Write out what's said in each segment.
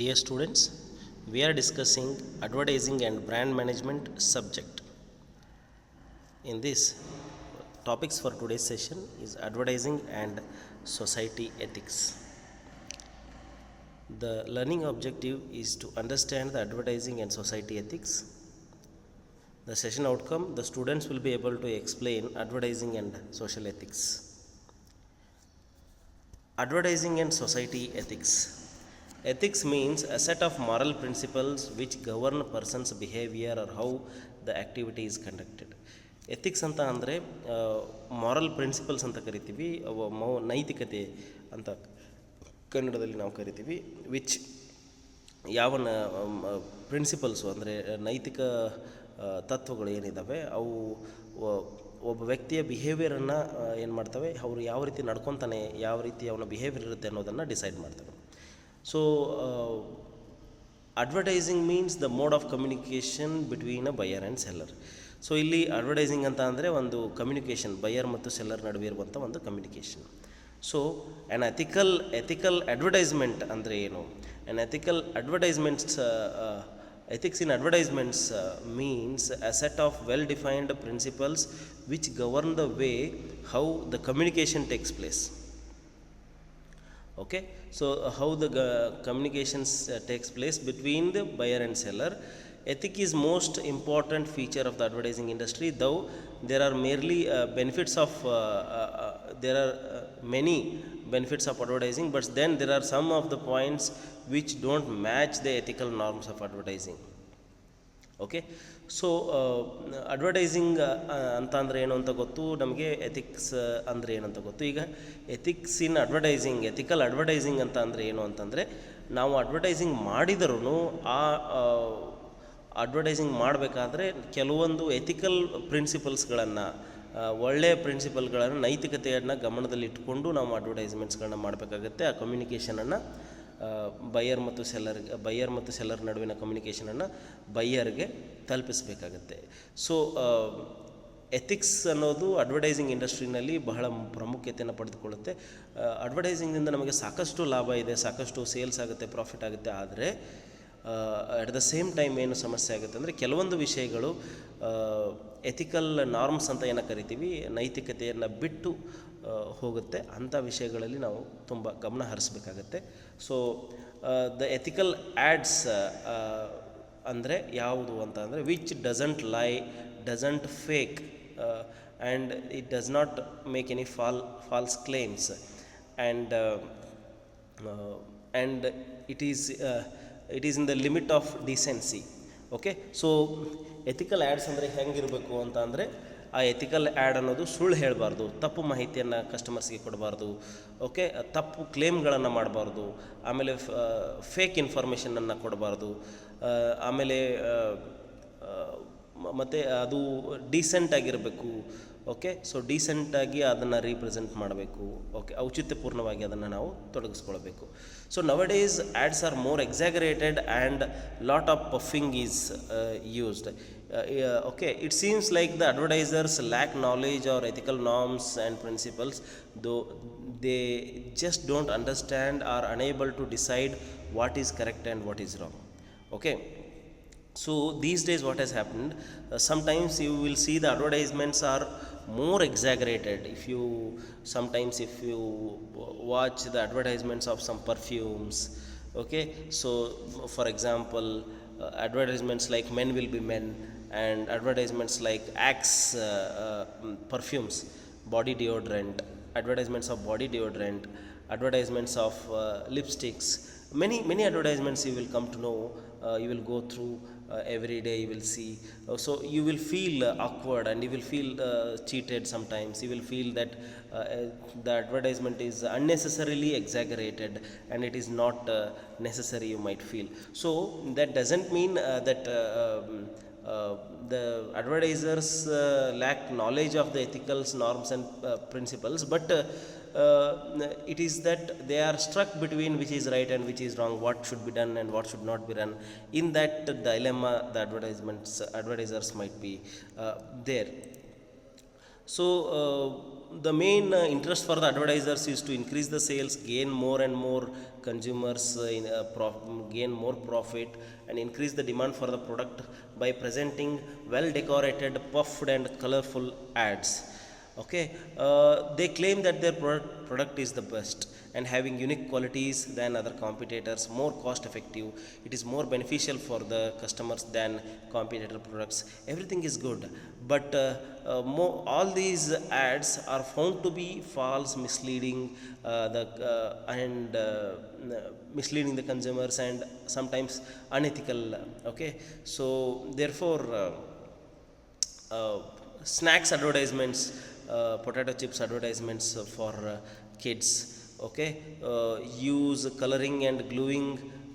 Dear students, we are discussing advertising and brand management subject. In this, topics for today's session is advertising and society ethics. The learning objective is to understand the advertising and society ethics. The session outcome, the students will be able to explain advertising and social ethics. Advertising and society ethics. Ethics means a set of moral principles which govern a person's behavior or how the activity is conducted. Ethics ಅಂತ ಅಂದರೆ moral principles ಅಂತ ಕರಿತೀವಿ, ನೈತಿಕತೆ ಅಂತ ಕನ್ನಡದಲ್ಲಿ ನಾವು ಕರಿತೀವಿ. Which ಯಾವ ಪ್ರಿನ್ಸಿಪಲ್ಸು ಅಂದರೆ ನೈತಿಕ ತತ್ವಗಳು ಏನಿದ್ದಾವೆ ಅವು ಒಬ್ಬ ವ್ಯಕ್ತಿಯ ಬಿಹೇವಿಯರನ್ನು ಏನು ಮಾಡ್ತವೆ, ಅವರು ಯಾವ ರೀತಿ ನಡ್ಕೊತಾನೆ, ಯಾವ ರೀತಿ ಅವನ ಬಿಹೇವಿಯರ್ ಇರುತ್ತೆ ಅನ್ನೋದನ್ನು ಡಿಸೈಡ್ ಮಾಡ್ತವೆ. So advertising means the mode of communication between a buyer and seller. So ಇಲ್ಲಿ ಅಡ್ವರ್ಟೈಸಿಂಗ್ ಅಂತ ಅಂದರೆ ಒಂದು ಕಮ್ಯುನಿಕೇಷನ್, ಬಯರ್ ಮತ್ತು ಸೆಲ್ಲರ್ ನಡುವೆ ಇರುವಂಥ ಒಂದು communication. So an ethical advertisement ಅಂದರೆ ಏನು? An ethical advertisements ethics in advertisements means a set of well-defined principles which govern the way how the communication takes place. Okay, so how the communications takes place between the buyer and seller. Ethic is most important feature of the advertising industry, though there are merely benefits of there are many benefits of advertising, but then there are some of the points which don't match the ethical norms of advertising. Okay, so advertising ಅಂತ ಅಂದರೆ ಏನು ಅಂತ ಗೊತ್ತು ನಮಗೆ, ethics ಅಂದರೆ ಏನಂತ ಗೊತ್ತು. ಈಗ ethics in advertising, ethical advertising ಅಂತ ಅಂದರೆ ಏನು ಅಂತಂದರೆ, ನಾವು ಅಡ್ವರ್ಟೈಸಿಂಗ್ ಮಾಡಿದರೂ ಆ ಅಡ್ವರ್ಟೈಸಿಂಗ್ ಮಾಡಬೇಕಾದ್ರೆ ಕೆಲವೊಂದು ಎಥಿಕಲ್ ಪ್ರಿನ್ಸಿಪಲ್ಸ್ಗಳನ್ನು, ಒಳ್ಳೆಯ ಪ್ರಿನ್ಸಿಪಲ್ಗಳನ್ನು, ನೈತಿಕತೆಯನ್ನು ಗಮನದಲ್ಲಿಟ್ಟುಕೊಂಡು ನಾವು ಅಡ್ವರ್ಟೈಸ್ಮೆಂಟ್ಸ್ಗಳನ್ನ ಮಾಡಬೇಕಾಗತ್ತೆ. ಆ ಕಮ್ಯುನಿಕೇಷನನ್ನು ಬಯ್ಯರ್ ಮತ್ತು ಸೆಲ್ಲರ್ ನಡುವಿನ ಕಮ್ಯುನಿಕೇಷನನ್ನು ಬಯ್ಯರ್ಗೆ ತಲುಪಿಸಬೇಕಾಗತ್ತೆ. ಸೊ ಎಥಿಕ್ಸ್ ಅನ್ನೋದು ಅಡ್ವರ್ಟೈಸಿಂಗ್ ಇಂಡಸ್ಟ್ರಿನಲ್ಲಿ ಬಹಳ ಪ್ರಾಮುಖ್ಯತೆಯನ್ನು ಪಡೆದುಕೊಳ್ಳುತ್ತೆ. ಅಡ್ವರ್ಟೈಸಿಂಗ್ನಿಂದ ನಮಗೆ ಸಾಕಷ್ಟು ಲಾಭ ಇದೆ, ಸಾಕಷ್ಟು ಸೇಲ್ಸ್ ಆಗುತ್ತೆ, ಪ್ರಾಫಿಟ್ ಆಗುತ್ತೆ. ಆದರೆ ಅಟ್ ದ ಸೇಮ್ ಟೈಮ್ ಏನು ಸಮಸ್ಯೆ ಆಗುತ್ತೆ ಅಂದರೆ, ಕೆಲವೊಂದು ವಿಷಯಗಳು ಎಥಿಕಲ್ ನಾರ್ಮ್ಸ್ ಅಂತ ಏನೋ ಕರಿತೀವಿ, ನೈತಿಕತೆಯನ್ನು ಬಿಟ್ಟು ಹೋಗುತ್ತೆ. ಅಂಥ ವಿಷಯಗಳಲ್ಲಿ ನಾವು ತುಂಬ ಗಮನ ಹರಿಸ್ಬೇಕಾಗತ್ತೆ. ಸೊ ದ ಎಥಿಕಲ್ ಆ್ಯಡ್ಸ್ ಅಂದರೆ ಯಾವುದು ಅಂತ ಅಂದರೆ, which doesn't lie, doesn't fake and it does not make any false claims and it is in the limit of decency. Okay, so ethical ads ಅಂದರೆ ಹೆಂಗಿರಬೇಕು ಅಂತ ಅಂದರೆ, ಆ ಎಥಿಕಲ್ ಆ್ಯಡ್ ಅನ್ನೋದು ಸುಳ್ಳು ಹೇಳಬಾರ್ದು, ತಪ್ಪು ಮಾಹಿತಿಯನ್ನು ಕಸ್ಟಮರ್ಸ್ಗೆ ಕೊಡಬಾರ್ದು. ಓಕೆ, ತಪ್ಪು ಕ್ಲೇಮ್ಗಳನ್ನು ಮಾಡಬಾರ್ದು, ಆಮೇಲೆ ಫೇಕ್ ಇನ್ಫಾರ್ಮೇಷನನ್ನು ಕೊಡಬಾರ್ದು, ಆಮೇಲೆ ಮತ್ತು ಅದು ಡೀಸೆಂಟಾಗಿರಬೇಕು. ಓಕೆ, ಸೊ ಡೀಸೆಂಟಾಗಿ ಅದನ್ನು ರೀಪ್ರೆಸೆಂಟ್ ಮಾಡಬೇಕು. ಓಕೆ, ಔಚಿತ್ಯಪೂರ್ಣವಾಗಿ ಅದನ್ನು ನಾವು ತೊಡಗಿಸ್ಕೊಳ್ಬೇಕು. So nowadays ads are more exaggerated and lot of puffing is used. Okay, it seems like the advertisers lack knowledge or ethical norms and principles, though they just don't understand or unable to decide what is correct and what is wrong. Okay, so these days what has happened, sometimes you will see the advertisements are more exaggerated. If you watch the advertisements of some perfumes, okay, so for example advertisements like men will be men, and advertisements like Axe perfumes, body deodorant, advertisements of body deodorant, advertisements of lipsticks, many advertisements you will come to know, you will go through every day, you will see. So you will feel awkward and you will feel cheated sometimes. You will feel that the advertisement is unnecessarily exaggerated and it is not necessary, you might feel. So that doesn't mean that the advertisers lack knowledge of the ethical norms and principles, but it is that they are struck between which is right and which is wrong, what should be done and what should not be done. In that dilemma the advertisers might be there. So the main interest for the advertisers is to increase the sales, gain more and more consumers, gain more profit, and increase the demand for the product by presenting well decorated, puffed, and colorful ads. Okay, they claim that their product is the best and having unique qualities than other competitors, more cost effective, it is more beneficial for the customers than competitor products. Everything is good, but all these ads are found to be false, misleading, misleading the consumers, and sometimes unethical. Okay, so therefore snacks advertisements, potato chips advertisements for kids, okay, use coloring and gluing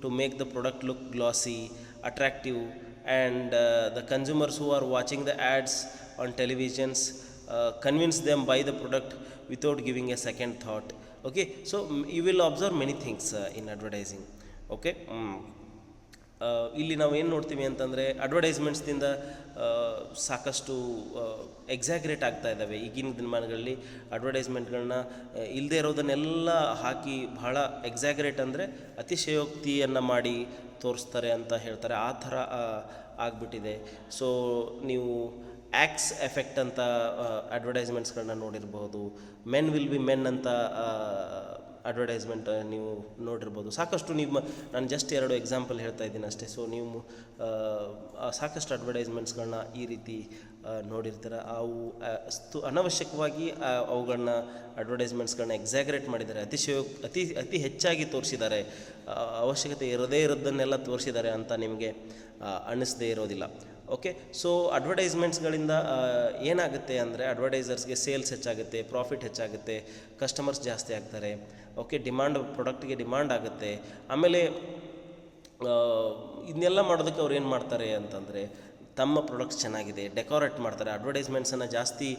to make the product look glossy, attractive, and the consumers who are watching the ads on televisions convince them buy the product without giving a second thought. Okay, so you will observe many things in advertising. Okay, ಇಲ್ಲಿ ನಾವು ಏನು ನೋಡ್ತೀವಿ ಅಂತಂದರೆ ಅಡ್ವರ್ಟೈಸ್ಮೆಂಟ್ಸ್ದಿಂದ ಸಾಕಷ್ಟು exaggerate ಆಗ್ತಾ ಇದ್ದಾವೆ ಈಗಿನ ದಿನಮಾನಗಳಲ್ಲಿ. ಅಡ್ವರ್ಟೈಸ್ಮೆಂಟ್ಗಳನ್ನ ಇಲ್ಲದೆ ಇರೋದನ್ನೆಲ್ಲ ಹಾಕಿ ಬಹಳ ಎಕ್ಸಾಗ್ರೇಟ್ ಅಂದರೆ ಅತಿಶಯೋಕ್ತಿಯನ್ನು ಮಾಡಿ ತೋರಿಸ್ತಾರೆ ಅಂತ ಹೇಳ್ತಾರೆ, ಆ ಥರ ಆಗಿಬಿಟ್ಟಿದೆ. ಸೊ ನೀವು ಆ್ಯಕ್ಸ್ ಎಫೆಕ್ಟ್ ಅಂತ ಅಡ್ವರ್ಟೈಸ್ಮೆಂಟ್ಸ್ಗಳನ್ನ ನೋಡಿರ್ಬೋದು, ಮೆನ್ ವಿಲ್ ಬಿ ಮೆನ್ ಅಂತ ಅಡ್ವರ್ಟೈಸ್ಮೆಂಟ್ ನೀವು ನೋಡಿರ್ಬೋದು. ಸಾಕಷ್ಟು ನಾನು ಜಸ್ಟ್ 2 ಎಕ್ಸಾಂಪಲ್ ಹೇಳ್ತಾ ಇದ್ದೀನಿ ಅಷ್ಟೇ. ಸೊ ನೀವು ಸಾಕಷ್ಟು ಅಡ್ವರ್ಟೈಸ್ಮೆಂಟ್ಸ್ಗಳನ್ನ ಈ ರೀತಿ ನೋಡಿರ್ತೀರ. ಅವು ಅನವಶ್ಯಕವಾಗಿ ಅವುಗಳನ್ನ ಅಡ್ವರ್ಟೈಸ್ಮೆಂಟ್ಸ್ಗಳನ್ನ ಎಕ್ಸಾಗ್ರೇಟ್ ಮಾಡಿದ್ದಾರೆ, ಅತಿ ಹೆಚ್ಚಾಗಿ ತೋರಿಸಿದ್ದಾರೆ, ಅವಶ್ಯಕತೆ ಇರದೇ ಇರೋದನ್ನೆಲ್ಲ ತೋರಿಸಿದ್ದಾರೆ ಅಂತ ನಿಮಗೆ ಅನ್ನಿಸದೇ ಇರೋದಿಲ್ಲ. ಓಕೆ, ಸೊ ಅಡ್ವರ್ಟೈಸ್ಮೆಂಟ್ಸ್ಗಳಿಂದ ಏನಾಗುತ್ತೆ ಅಂದರೆ ಅಡ್ವರ್ಟೈಸರ್ಸ್ಗೆ ಸೇಲ್ಸ್ ಹೆಚ್ಚಾಗುತ್ತೆ, ಪ್ರಾಫಿಟ್ ಹೆಚ್ಚಾಗುತ್ತೆ, ಕಸ್ಟಮರ್ಸ್ ಜಾಸ್ತಿ ಆಗ್ತಾರೆ. ಓಕೆ, ಪ್ರಾಡಕ್ಟ್ಗೆ ಡಿಮಾಂಡ್ ಆಗುತ್ತೆ. ಆಮೇಲೆ ಇದನ್ನೆಲ್ಲ ಮಾಡೋದಕ್ಕೆ ಅವ್ರು ಏನು ಮಾಡ್ತಾರೆ ಅಂತಂದರೆ ತಮ್ಮ ಪ್ರಾಡಕ್ಟ್ಸ್ ಚೆನ್ನಾಗಿದೆ ಡೆಕೋರೇಟ್ ಮಾಡ್ತಾರೆ. ಅಡ್ವರ್ಟೈಸ್ಮೆಂಟ್ಸನ್ನು ಜಾಸ್ತಿ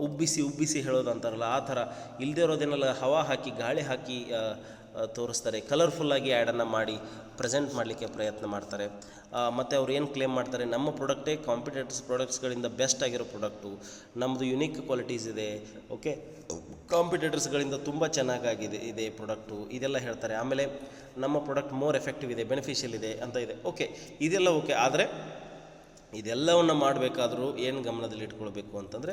ಉಬ್ಬಿಸಿ ಹೇಳೋದು ಅಂತಾರಲ್ಲ, ಆ ಥರ ಇಲ್ಲದೆ ಇರೋದೇನೆಲ್ಲ ಹವಾ ಹಾಕಿ ಗಾಳಿ ಹಾಕಿ ತೋರಿಸ್ತಾರೆ. ಕಲರ್ಫುಲ್ಲಾಗಿ ಆ್ಯಡನ್ನು ಮಾಡಿ ಪ್ರೆಸೆಂಟ್ ಮಾಡಲಿಕ್ಕೆ ಪ್ರಯತ್ನ ಮಾಡ್ತಾರೆ. ಮತ್ತು ಅವ್ರು ಏನು ಕ್ಲೇಮ್ ಮಾಡ್ತಾರೆ, ನಮ್ಮ ಪ್ರಾಡಕ್ಟೇ ಕಾಂಪಿಟೇಟರ್ಸ್ ಪ್ರಾಡಕ್ಟ್ಸ್ಗಳಿಂದ ಬೆಸ್ಟ್ ಆಗಿರೋ ಪ್ರಾಡಕ್ಟು, ನಮ್ಮದು ಯುನೀಕ್ ಕ್ವಾಲಿಟೀಸ್ ಇದೆ, ಓಕೆ, ಕಾಂಪಿಟೇಟರ್ಸ್ಗಳಿಂದ ತುಂಬ ಚೆನ್ನಾಗಿದೆ ಪ್ರಾಡಕ್ಟು, ಇದೆಲ್ಲ ಹೇಳ್ತಾರೆ. ಆಮೇಲೆ ನಮ್ಮ ಪ್ರಾಡಕ್ಟ್ ಮೋರ್ ಎಫೆಕ್ಟಿವ್ ಇದೆ, ಬೆನಿಫಿಷಿಯಲ್ ಇದೆ ಅಂತ ಇದೆ. ಓಕೆ, ಇದೆಲ್ಲ ಓಕೆ. ಆದರೆ ಇದೆಲ್ಲವನ್ನು ಮಾಡಬೇಕಾದ್ರೂ ಏನು ಗಮನದಲ್ಲಿ ಇಟ್ಕೊಳ್ಬೇಕು ಅಂತಂದರೆ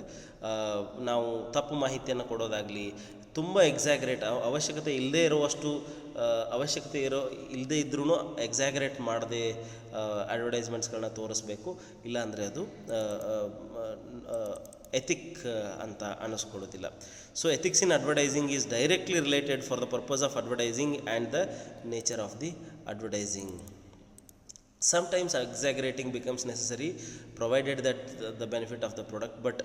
ನಾವು ತಪ್ಪು ಮಾಹಿತಿಯನ್ನು ಕೊಡೋದಾಗಲಿ, ತುಂಬ ಎಕ್ಸಾಗ್ರೇಟ್, ಅವಶ್ಯಕತೆ ಇಲ್ಲದೇ ಇದ್ರೂ ಎಕ್ಸಾಗ್ರೇಟ್ ಮಾಡದೆ ಅಡ್ವರ್ಟೈಸ್ಮೆಂಟ್ಸ್ಗಳನ್ನ ತೋರಿಸ್ಬೇಕು. ಇಲ್ಲಾಂದರೆ ಅದು ಎಥಿಕ್ ಅಂತ ಅನ್ನಿಸ್ಕೊಳ್ಳೋದಿಲ್ಲ. So ethics in advertising is directly related for the purpose of advertising and the nature of the advertising. Sometimes exaggerating becomes necessary provided that the benefit of the product, but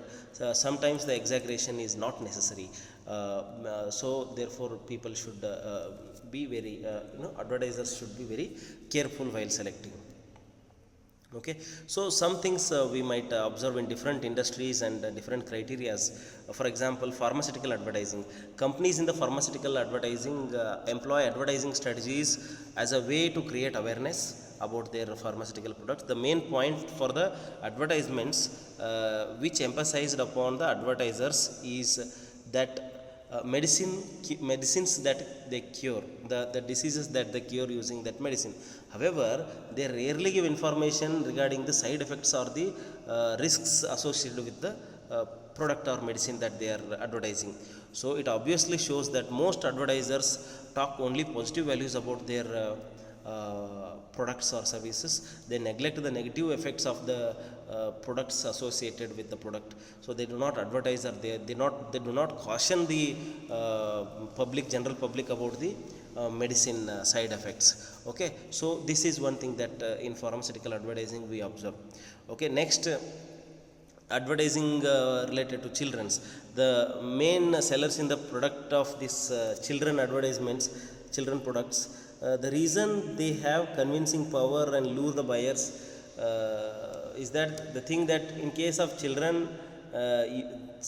sometimes the exaggeration is not necessary. So therefore people should be very advertisers should be very careful while selecting. Okay, so some things we might observe in different industries and different criterias. For example, pharmaceutical advertising. Companies in the pharmaceutical advertising employ advertising strategies as a way to create awareness about their pharmaceutical products. The main point for the advertisements which emphasized upon the advertisers is that medicines that they cure, the diseases that they cure using that medicine. However, they rarely give information regarding the side effects or the risks associated with the product or medicine that they are advertising. So it obviously shows that most advertisers talk only positive values about their products or services. They neglect the negative effects of the products associated with the product. So they do not advertise, or they do not caution the general public about the medicine side effects. Okay, so this is one thing that in pharmaceutical advertising we observe. Okay, next, advertising related to children's. The main sellers in the product of this children products, the reason they have convincing power and lure the buyers is that the thing that in case of children,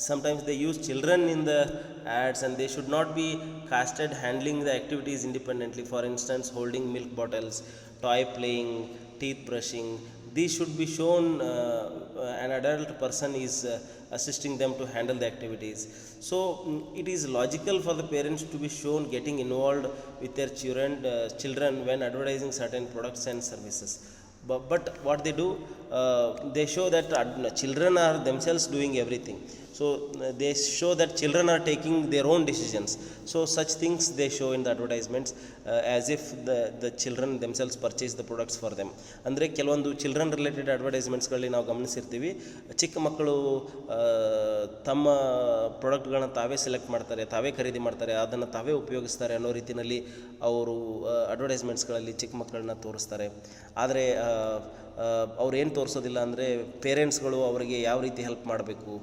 sometimes they use children in the ads and they should not be casted handling the activities independently. For instance, holding milk bottles, toy playing, teeth brushing. These should be shown an adult person is assisting them to handle the activities. So it is logical for the parents to be shown getting involved with their children when advertising certain products and services. But what they do, they show that children are themselves doing everything. So they show that children are taking their own decisions. So such things they show in the advertisements, as if the children themselves purchase the products for them. ಅಂದರೆ ಕೆಲವೊಂದು children related ಅಡ್ವರ್ಟೈಸ್ಮೆಂಟ್ಸ್ಗಳಲ್ಲಿ ನಾವು ಗಮನಿಸಿರ್ತೀವಿ, ಚಿಕ್ಕ ಮಕ್ಕಳು ತಮ್ಮ ಪ್ರಾಡಕ್ಟ್ಗಳನ್ನ ತಾವೇ select ಮಾಡ್ತಾರೆ, ತಾವೇ ಖರೀದಿ ಮಾಡ್ತಾರೆ, ಅದನ್ನು ತಾವೇ ಉಪಯೋಗಿಸ್ತಾರೆ ಅನ್ನೋ ರೀತಿಯಲ್ಲಿ ಅವರು ಅಡ್ವರ್ಟೈಸ್ಮೆಂಟ್ಸ್ಗಳಲ್ಲಿ ಚಿಕ್ಕ ಮಕ್ಕಳನ್ನ ತೋರಿಸ್ತಾರೆ. ಆದರೆ ಅವ್ರು ಏನು ತೋರಿಸೋದಿಲ್ಲ ಅಂದರೆ ಪೇರೆಂಟ್ಸ್ಗಳು ಅವರಿಗೆ ಯಾವ ರೀತಿ ಹೆಲ್ಪ್ ಮಾಡಬೇಕು,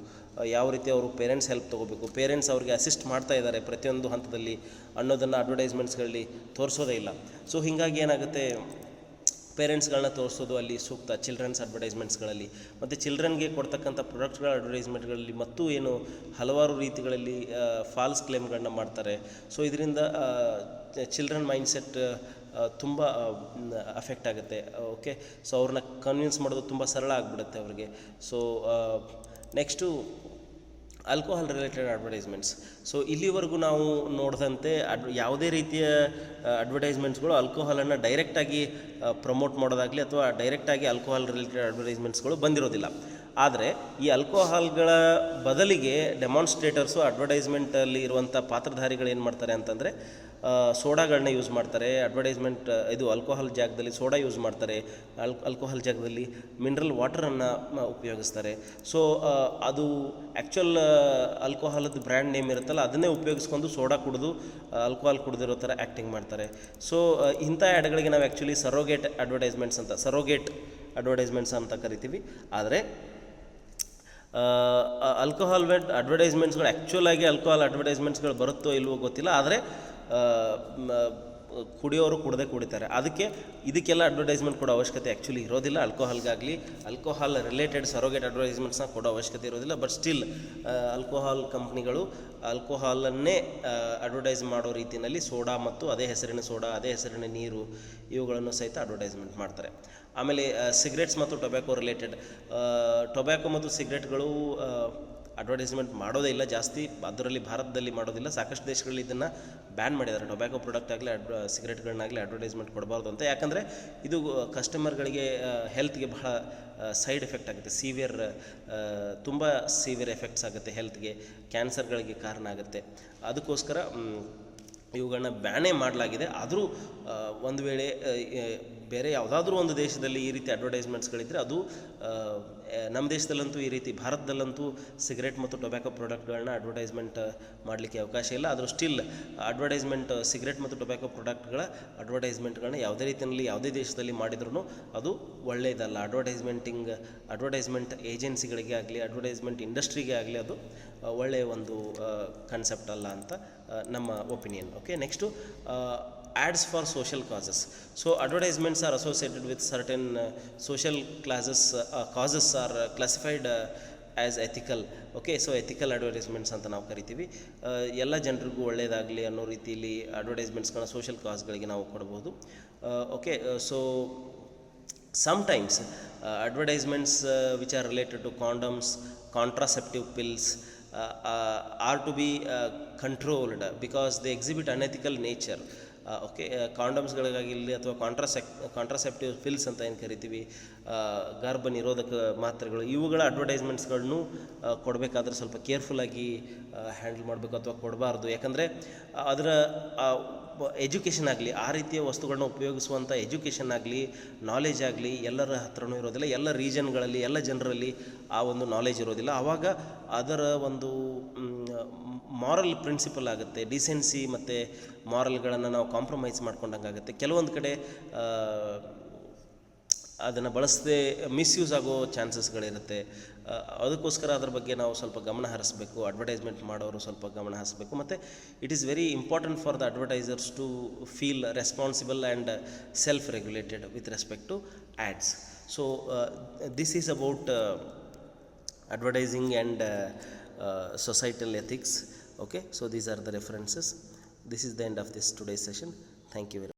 ಯಾವ ರೀತಿ ಅವರು ಪೇರೆಂಟ್ಸ್ ಹೆಲ್ಪ್ ತೊಗೋಬೇಕು, ಪೇರೆಂಟ್ಸ್ ಅವ್ರಿಗೆ ಅಸಿಸ್ಟ್ ಮಾಡ್ತಾ ಇದ್ದಾರೆ ಪ್ರತಿಯೊಂದು ಹಂತದಲ್ಲಿ ಅನ್ನೋದನ್ನು ಅಡ್ವರ್ಟೈಸ್ಮೆಂಟ್ಸ್ಗಳಲ್ಲಿ ತೋರಿಸೋದೇ ಇಲ್ಲ. ಸೊ ಹೀಗಾಗಿ ಏನಾಗುತ್ತೆ, ಪೇರೆಂಟ್ಸ್ಗಳನ್ನ ತೋರಿಸೋದು ಅಲ್ಲಿ ಸೂಕ್ತ ಚಿಲ್ಡ್ರನ್ಸ್ ಅಡ್ವರ್ಟೈಸ್ಮೆಂಟ್ಸ್ಗಳಲ್ಲಿ. ಮತ್ತು ಚಿಲ್ಡ್ರನ್ಗೆ ಕೊಡ್ತಕ್ಕಂಥ ಪ್ರಾಡಕ್ಟ್ಗಳ ಅಡ್ವರ್ಟೈಸ್ಮೆಂಟ್ಗಳಲ್ಲಿ ಮತ್ತು ಏನು ಹಲವಾರು ರೀತಿಗಳಲ್ಲಿ ಫಾಲ್ಸ್ ಕ್ಲೇಮ್ಗಳನ್ನ ಮಾಡ್ತಾರೆ. ಸೊ ಇದರಿಂದ ಚಿಲ್ಡ್ರನ್ ಮೈಂಡ್ಸೆಟ್ ತುಂಬ ಅಫೆಕ್ಟ್ ಆಗುತ್ತೆ. ಓಕೆ, ಸೊ ಅವ್ರನ್ನ ಕನ್ವಿನ್ಸ್ ಮಾಡೋದು ತುಂಬ ಸರಳ ಆಗಿಬಿಡುತ್ತೆ ಅವ್ರಿಗೆ. So next alcohol related advertisements. So ಇಲ್ಲಿವರೆಗೂ ನಾವು ನೋಡಿದಂತೆ ಯಾವುದೇ ರೀತಿಯ ಅಡ್ವರ್ಟೈಸ್ಮೆಂಟ್ಸ್ಗಳು ಆಲ್ಕೋಹಾಲನ್ನು ಡೈರೆಕ್ಟಾಗಿ ಪ್ರಮೋಟ್ ಮಾಡೋದಾಗಲಿ ಅಥವಾ ಡೈರೆಕ್ಟಾಗಿ ಆಲ್ಕೋಹಾಲ್ ರಿಲೇಟೆಡ್ ಅಡ್ವರ್ಟೈಸ್ಮೆಂಟ್ಸ್ಗಳು ಬಂದಿರೋದಿಲ್ಲ. ಆದರೆ ಈ ಆಲ್ಕೋಹಾಲ್ಗಳ ಬದಲಿಗೆ ಡೆಮಾನ್ಸ್ಟ್ರೇಟರ್ಸು ಅಡ್ವರ್ಟೈಸ್ಮೆಂಟಲ್ಲಿ ಇರುವಂಥ ಪಾತ್ರಧಾರಿಗಳು ಏನು ಮಾಡ್ತಾರೆ ಅಂತಂದರೆ ಸೋಡಾಗಳನ್ನ ಯೂಸ್ ಮಾಡ್ತಾರೆ. ಅಡ್ವರ್ಟೈಸ್ಮೆಂಟ್ ಇದು ಆಲ್ಕೋಹಾಲ್ ಜಾಗದಲ್ಲಿ ಸೋಡಾ ಯೂಸ್ ಮಾಡ್ತಾರೆ, ಆಲ್ಕೋಹಾಲ್ ಜಾಗದಲ್ಲಿ ಮಿನರಲ್ ವಾಟರನ್ನು ಉಪಯೋಗಿಸ್ತಾರೆ. ಸೊ ಅದು ಆ್ಯಕ್ಚುಲ್ ಆಲ್ಕೋಹಾಲದ್ದು ಬ್ರ್ಯಾಂಡ್ ನೇಮ್ ಇರುತ್ತಲ್ಲ ಅದನ್ನೇ ಉಪಯೋಗಿಸ್ಕೊಂಡು ಸೋಡಾ ಕುಡಿದು ಆಲ್ಕೋಹಾಲ್ ಕುಡಿದಿರೋ ಥರ ಆ್ಯಕ್ಟಿಂಗ್ ಮಾಡ್ತಾರೆ. ಸೊ ಇಂಥ ಆ್ಯಡ್ಗಳಿಗೆ ನಾವು ಆ್ಯಕ್ಚುಲಿ ಸರೋಗೇಟ್ ಅಡ್ವರ್ಟೈಸ್ಮೆಂಟ್ಸ್ ಅಂತ ಕರಿತೀವಿ. ಆದರೆ ಆಲ್ಕೋಹಾಲ್ ಅಡ್ವರ್ಟೈಸ್ಮೆಂಟ್ಸ್ಗಳು ಆ್ಯಕ್ಚುಲಾಗಿ ಆಲ್ಕೋಹಾಲ್ ಅಡ್ವರ್ಟೈಸ್ಮೆಂಟ್ಸ್ಗಳು ಬರುತ್ತೋ ಇಲ್ವೋ ಗೊತ್ತಿಲ್ಲ, ಆದರೆ ಕುಡಿಯೋರು ಕುಡಿತಾರೆ. ಇದಕ್ಕೆಲ್ಲ ಅಡ್ವರ್ಟೈಸ್ಮೆಂಟ್ ಕೊಡೋ ಅವಶ್ಯಕತೆ ಆ್ಯಕ್ಚುಲಿ ಇರೋದಿಲ್ಲ. ಆಲ್ಕೋಹಾಲ್ಗಾಗಲಿ ಆಲ್ಕೋಹಾಲ್ ರಿಲೇಟೆಡ್ ಸರೋಗೇಟ್ ಅಡ್ವರ್ಟೈಸ್ಮೆಂಟ್ಸ್ನ ಕೊಡೋ ಅವಶ್ಯಕತೆ ಇರೋದಿಲ್ಲ. ಬಟ್ ಸ್ಟಿಲ್ ಆಲ್ಕೋಹಾಲ್ ಕಂಪ್ನಿಗಳು ಆಲ್ಕೋಹಾಲನ್ನೇ ಅಡ್ವರ್ಟೈಸ್ ಮಾಡೋ ರೀತಿಯಲ್ಲಿ ಸೋಡಾ ಮತ್ತು ಅದೇ ಹೆಸರಿನ ಸೋಡಾ, ಅದೇ ಹೆಸರಿನ ನೀರು ಇವುಗಳನ್ನು ಸಹಿತ ಅಡ್ವರ್ಟೈಸ್ಮೆಂಟ್ ಮಾಡ್ತಾರೆ. ಆಮೇಲೆ ಸಿಗರೇಟ್ಸ್ ಮತ್ತು ಟೊಬ್ಯಾಕೊ ಮತ್ತು ಸಿಗರೇಟ್ಗಳು ಅಡ್ವರ್ಟೈಸ್ಮೆಂಟ್ ಮಾಡೋದೇ ಇಲ್ಲ ಜಾಸ್ತಿ, ಅದರಲ್ಲಿ ಭಾರತದಲ್ಲಿ ಮಾಡೋದಿಲ್ಲ. ಸಾಕಷ್ಟು ದೇಶಗಳಲ್ಲಿ ಇದನ್ನು ಬ್ಯಾನ್ ಮಾಡಿದ್ದಾರೆ. ಟೊಬ್ಯಾಕೊ ಪ್ರಾಡಕ್ಟ್ ಆಗಲಿ ಸಿಗರೇಟ್ಗಳನ್ನಾಗಲಿ ಅಡ್ವರ್ಟೈಸ್ಮೆಂಟ್ ಕೊಡಬಾರ್ದು ಅಂತ. ಯಾಕಂದರೆ ಇದು ಕಸ್ಟಮರ್ಗಳಿಗೆ ಹೆಲ್ತ್ಗೆ ಬಹಳ ಸೈಡ್ ಎಫೆಕ್ಟ್ ಆಗುತ್ತೆ, ತುಂಬ ಸಿವಿಯರ್ ಎಫೆಕ್ಟ್ಸ್ ಆಗುತ್ತೆ ಹೆಲ್ತ್ಗೆ, ಕ್ಯಾನ್ಸರ್ಗಳಿಗೆ ಕಾರಣ ಆಗುತ್ತೆ. ಅದಕ್ಕೋಸ್ಕರ ಇವುಗಳನ್ನ ಬ್ಯಾನೇ ಮಾಡಲಾಗಿದೆ. ಆದರೂ ಒಂದು ವೇಳೆ ಬೇರೆ ಯಾವುದಾದ್ರೂ ಒಂದು ದೇಶದಲ್ಲಿ ಈ ರೀತಿ ಅಡ್ವರ್ಟೈಸ್ಮೆಂಟ್ಸ್ಗಳಿದ್ದರೆ ಅದು ನಮ್ಮ ದೇಶದಲ್ಲಂತೂ ಈ ರೀತಿ ಭಾರತದಲ್ಲಂತೂ ಸಿಗರೇಟ್ ಮತ್ತು ಟೊಬ್ಯಾಕೊ ಪ್ರಾಡಕ್ಟ್ಗಳನ್ನ ಅಡ್ವರ್ಟೈಸ್ಮೆಂಟ್ ಮಾಡಲಿಕ್ಕೆ ಅವಕಾಶ ಇಲ್ಲ. ಆದರೂ ಸ್ಟಿಲ್ ಸಿಗರೇಟ್ ಮತ್ತು ಟೊಬ್ಯಾಕೊ ಪ್ರಾಡಕ್ಟ್ಗಳ ಅಡ್ವರ್ಟೈಸ್ಮೆಂಟ್ಗಳನ್ನ ಯಾವುದೇ ರೀತಿಯಲ್ಲಿ ಯಾವುದೇ ದೇಶದಲ್ಲಿ ಮಾಡಿದ್ರೂ ಅದು ಒಳ್ಳೆಯದಲ್ಲ. ಅಡ್ವರ್ಟೈಸ್ಮೆಂಟ್ ಏಜೆನ್ಸಿಗಳಿಗೆ ಆಗಲಿ ಅಡ್ವರ್ಟೈಸ್ಮೆಂಟ್ ಇಂಡಸ್ಟ್ರಿಗೆ ಆಗಲಿ ಅದು ಒಳ್ಳೆಯ ಒಂದು ಕನ್ಸೆಪ್ಟ್ ಅಲ್ಲ ಅಂತ ನಮ್ಮ opinion. Okay, next ads for social causes. So advertisements are associated with certain social causes are classified as ethical. Okay, so ethical advertisements ಅಂತ ನಾವು ಕರಿತೀವಿ. ಎಲ್ಲ ಜನರಿಗೂ ಒಳ್ಳೆಯದಾಗಲಿ ಅನ್ನೋ ರೀತಿಯಲ್ಲಿ ಅಡ್ವರ್ಟೈಸ್ಮೆಂಟ್ಸ್ಗಳನ್ನ ಸೋಷಲ್ ಕಾಸ್ಗಳಿಗೆ ನಾವು ಕೊಡ್ಬೋದು. Okay, so sometimes advertisements which are related to condoms, contraceptive pills are to be controlled because they exhibit unethical nature. Okay, ಕಾಂಡಮ್ಸ್ಗಳಿಗಾಗಿರಲಿ ಅಥವಾ ಕಾಂಟ್ರಾಸೆಪ್ಟಿವ್ ಪಿಲ್ಸ್ ಅಂತ ಏನು ಕರಿತೀವಿ, ಗರ್ಭ ನಿರೋಧಕ ಮಾತ್ರೆಗಳು, ಇವುಗಳ ಅಡ್ವರ್ಟೈಸ್ಮೆಂಟ್ಸ್ಗಳನ್ನು ಕೊಡಬೇಕಾದ್ರೆ ಸ್ವಲ್ಪ ಕೇರ್ಫುಲ್ಲಾಗಿ ಹ್ಯಾಂಡಲ್ ಮಾಡಬೇಕು ಅಥವಾ ಕೊಡಬಾರ್ದು. ಯಾಕಂದರೆ ಅದರ ಎಜುಕೇಷನ್ ಆಗಲಿ, ಆ ರೀತಿಯ ವಸ್ತುಗಳನ್ನ ಉಪಯೋಗಿಸುವಂಥ ಎಜುಕೇಷನ್ ಆಗಲಿ ನಾಲೆಜ್ ಆಗಲಿ ಎಲ್ಲರ ಹತ್ರನೂ ಇರೋದಿಲ್ಲ. ಎಲ್ಲ ರೀಜನ್ಗಳಲ್ಲಿ ಎಲ್ಲ ಜನರಲ್ಲಿ ಆ ಒಂದು ನಾಲೆಜ್ ಇರೋದಿಲ್ಲ. ಆವಾಗ ಅದರ ಒಂದು ಮಾರಲ್ ಪ್ರಿನ್ಸಿಪಲ್ ಆಗುತ್ತೆ, ಡಿಸೆನ್ಸಿ ಮತ್ತು ಮಾರಲ್ಗಳನ್ನು ನಾವು ಕಾಂಪ್ರಮೈಸ್ ಮಾಡ್ಕೊಂಡಂಗೆ ಆಗುತ್ತೆ. ಕೆಲವೊಂದು ಕಡೆ ಅದನ್ನು ಬಳಸದೆ ಮಿಸ್ಯೂಸ್ ಆಗೋ ಚಾನ್ಸಸ್ಗಳಿರುತ್ತೆ. ಅದಕ್ಕೋಸ್ಕರ ಅದ್ರ ಬಗ್ಗೆ ನಾವು ಸ್ವಲ್ಪ ಗಮನ ಹರಿಸಬೇಕು, ಅಡ್ವರ್ಟೈಸ್ಮೆಂಟ್ ಮಾಡೋರು ಸ್ವಲ್ಪ ಗಮನ ಹರಿಸಬೇಕು. ಮತ್ತು it is very important for the advertisers to feel responsible and self regulated with respect to ads. So this is about advertising and societal ethics. Okay, so these are the references. This is the end of this today's session. Thank you very much.